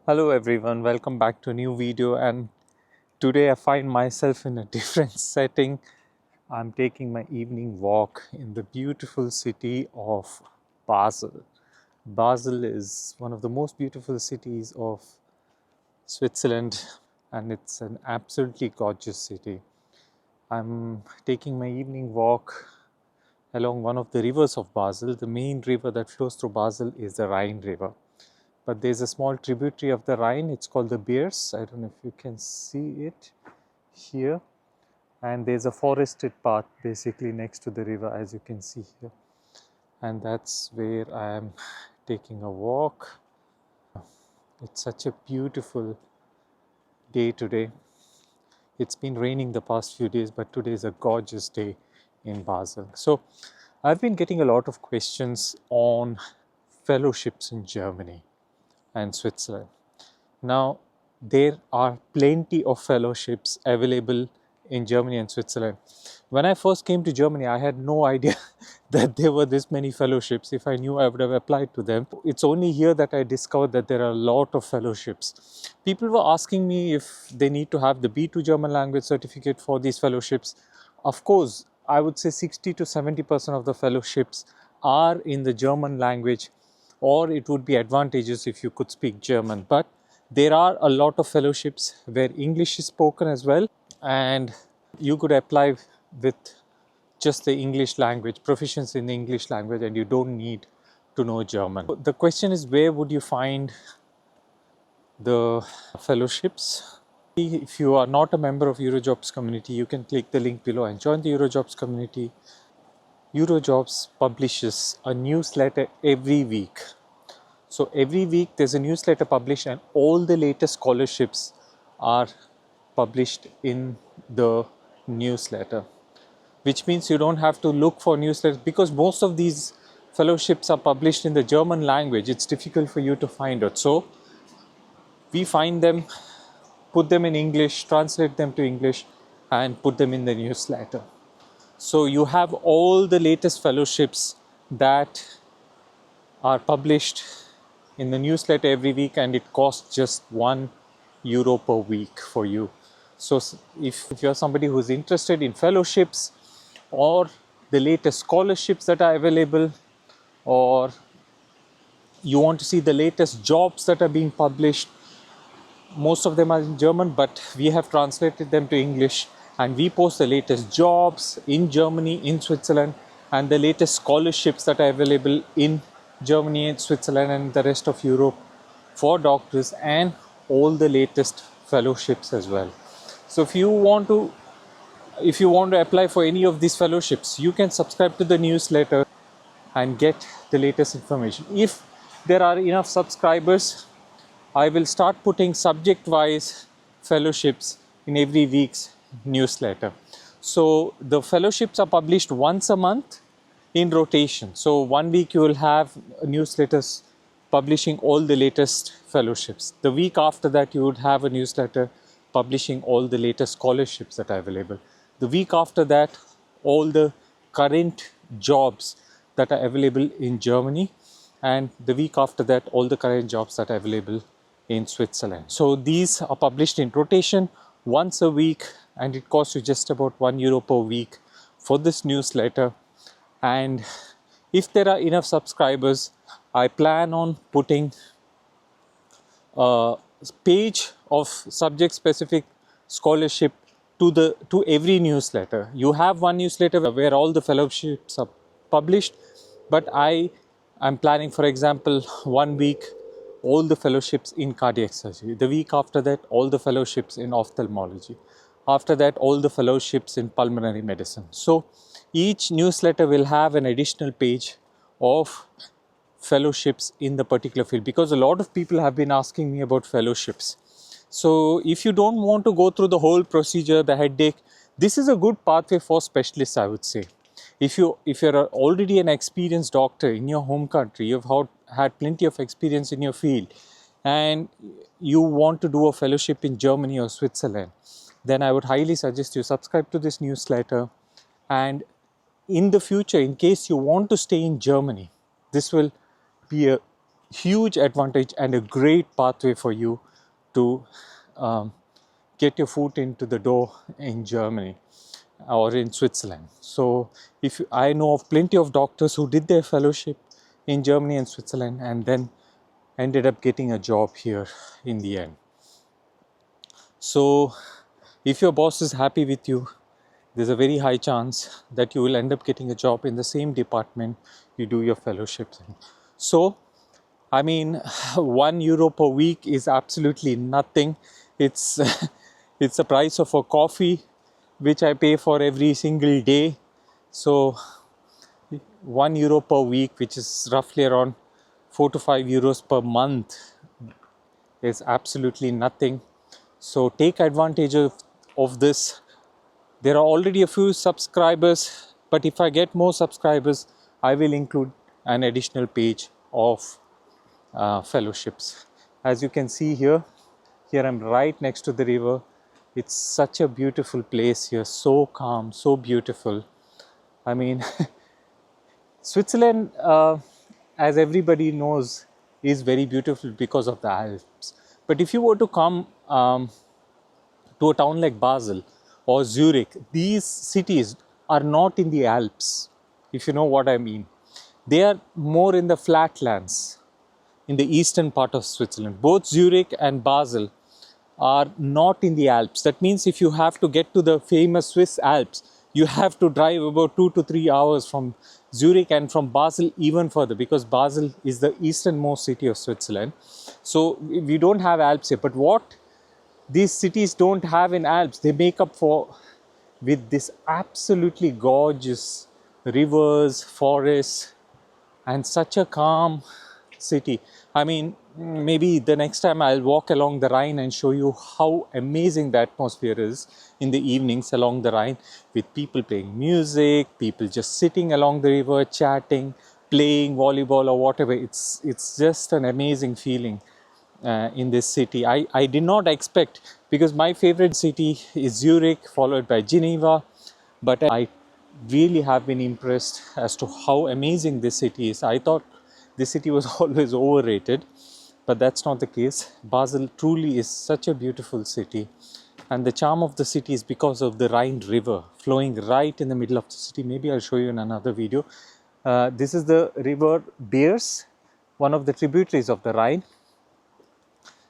Hello everyone, welcome back to a new video, and today I find myself in a different setting. I'm taking my evening walk in the beautiful city of Basel. Basel is one of the most beautiful cities of Switzerland, and it's an absolutely gorgeous city. I'm taking my evening walk along one of the rivers of Basel. The main river that flows through Basel is the Rhine River. But there's a small tributary of the Rhine, it's called the Biers. I don't know if you can see it here. And there's a forested path basically next to the river, as you can see here. And that's where I am taking a walk. It's such a beautiful day today. It's been raining the past few days, but today is a gorgeous day in Basel. So I've been getting a lot of questions on fellowships in Germany and Switzerland. Now, there are plenty of fellowships available in Germany and Switzerland. When I first came to Germany, I had no idea that there were this many fellowships. If I knew, I would have applied to them. It's only here that I discovered that there are a lot of fellowships. People were asking me if they need to have the B2 German language certificate for these fellowships. Of course, I would say 60 to 70% of the fellowships are in the German language, or it would be advantageous if you could speak German. But there are a lot of fellowships where English is spoken as well, and you could apply with just the English language, proficiency in the English language, and you don't need to know German. The question is, where would you find the fellowships? If you are not a member of EuroJobs community, you can click the link below and join the EuroJobs community. EuroJobs publishes a newsletter every week. So every week there's a newsletter published, and all the latest scholarships are published in the newsletter, which means you don't have to look for newsletters, because most of these fellowships are published in the German language. It's difficult for you to find it. So we find them, put them in English, translate them to English, and put them in the newsletter. So you have all the latest fellowships that are published in the newsletter every week, and it costs just €1 per week for you. So if you're somebody who's interested in fellowships or the latest scholarships that are available, or you want to see the latest jobs that are being published, most of them are in German, but we have translated them to English, and we post the latest jobs in Germany, in Switzerland, and the latest scholarships that are available in Germany and Switzerland and the rest of Europe for doctors, and all the latest fellowships as well. So if you want to apply for any of these fellowships, you can subscribe to the newsletter and get the latest information. If there are enough subscribers, I will start putting subject-wise fellowships in every week's newsletter. So the fellowships are published once a month in rotation. So 1 week you will have newsletters publishing all the latest fellowships. The week after that you would have a newsletter publishing all the latest scholarships that are available. The week after that, all the current jobs that are available in Germany, and the week after that, all the current jobs that are available in Switzerland. So these are published in rotation once a week, and it costs you just about €1 per week for this newsletter. And if there are enough subscribers, I plan on putting a page of subject specific scholarship to every newsletter. You have one newsletter where all the fellowships are published, but I am planning, for example, 1 week all the fellowships in cardiac surgery, the week after that all the fellowships in ophthalmology, after that all the fellowships in pulmonary medicine. So each newsletter will have an additional page of fellowships in the particular field, because a lot of people have been asking me about fellowships. So if you don't want to go through the whole procedure, the headache, this is a good pathway for specialists, I would say. If you're already an experienced doctor in your home country, you've had plenty of experience in your field, and you want to do a fellowship in Germany or Switzerland, then I would highly suggest you subscribe to this newsletter. And in the future, in case you want to stay in Germany, this will be a huge advantage and a great pathway for you to get your foot into the door in Germany or in Switzerland. So if I know of plenty of doctors who did their fellowship in Germany and Switzerland and then ended up getting a job here in the end. So if your boss is happy with you, there's a very high chance that you will end up getting a job in the same department you do your fellowships in. So I mean, €1 per week is absolutely nothing. It's it's the price of a coffee, which I pay for every single day. So €1 per week, which is roughly around €4 to €5 per month, is absolutely nothing. So take advantage of this. There are already a few subscribers, but if I get more subscribers, I will include an additional page of fellowships. As you can see here I'm right next to the river. It's such a beautiful place here, so calm, so beautiful. I mean, Switzerland, as everybody knows, is very beautiful because of the Alps. But if you were to come to a town like Basel or Zurich, these cities are not in the Alps, if you know what I mean. They are more in the flatlands, in the eastern part of Switzerland. Both Zurich and Basel are not in the Alps. That means if you have to get to the famous Swiss Alps, you have to drive about 2 to 3 hours from Zurich, and from Basel even further, because Basel is the easternmost city of Switzerland. So we don't have Alps here. But what these cities don't have in Alps, they make up for with this absolutely gorgeous rivers, forests, and such a calm city. I mean, maybe the next time I'll walk along the Rhine and show you how amazing the atmosphere is in the evenings along the Rhine, with people playing music, people just sitting along the river, chatting, playing volleyball or whatever. It's just an amazing feeling in this city. I did not expect, because my favorite city is Zurich, followed by Geneva, but I really have been impressed as to how amazing this city is. I thought this city was always overrated, but that's not the case. Basel truly is such a beautiful city, and the charm of the city is because of the Rhine River flowing right in the middle of the city. Maybe I'll show you in another video. This is the river Beers, one of the tributaries of the Rhine,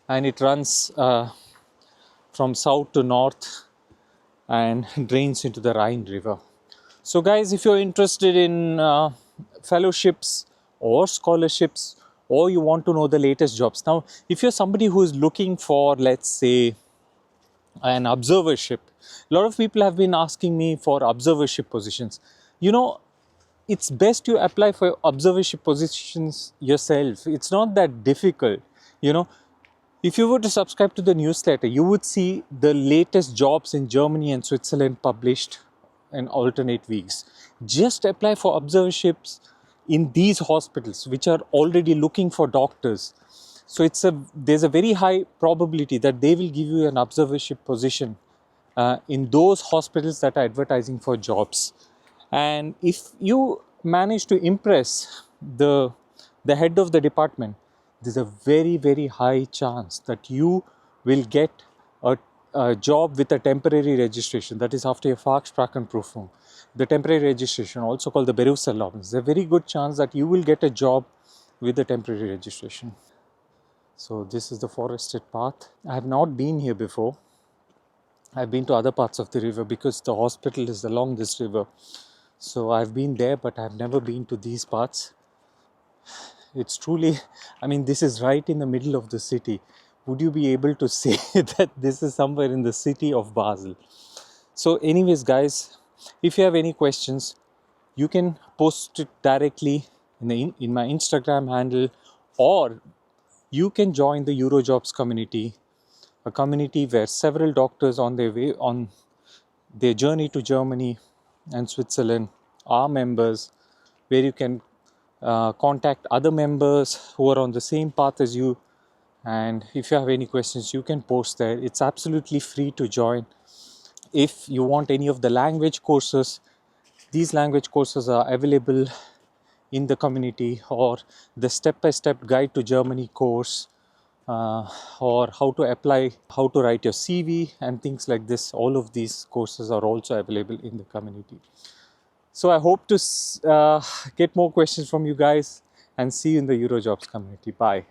and it runs from south to north and drains into the Rhine River. So guys, if you're interested in fellowships or scholarships, or you want to know the latest jobs. Now, if you're somebody who is looking for, let's say, an observership, a lot of people have been asking me for observership positions. You know, it's best you apply for observership positions yourself. It's not that difficult, you know. If you were to subscribe to the newsletter, you would see the latest jobs in Germany and Switzerland published in alternate weeks. Just apply for observerships in these hospitals which are already looking for doctors. So there's a very high probability that they will give you an observership position in those hospitals that are advertising for jobs. And if you manage to impress the head of the department, there's a very, very high chance that you will get a job with a temporary registration. That is after your Fachsprachenprüfung. The temporary registration, also called the Berufserlaubnis. There's a very good chance that you will get a job with the temporary registration. So this is the forested path. I have not been here before. I've been to other parts of the river because the hospital is along this river. So I've been there, but I've never been to these parts. It's truly, I mean, this is right in the middle of the city. Would you be able to say that this is somewhere in the city of Basel? So anyways, guys, if you have any questions, you can post it directly in my Instagram handle, or you can join the EuroJobs community, a community where several doctors on their journey to Germany and Switzerland are members, where you can contact other members who are on the same path as you. And if you have any questions, you can post there. It's absolutely free to join. If you want any of the language courses, these language courses are available in the community, or the step-by-step guide to Germany course, or how to apply, how to write your CV and things like this. All of these courses are also available in the community. So I hope to get more questions from you guys and see you in the EuroJobs community. Bye.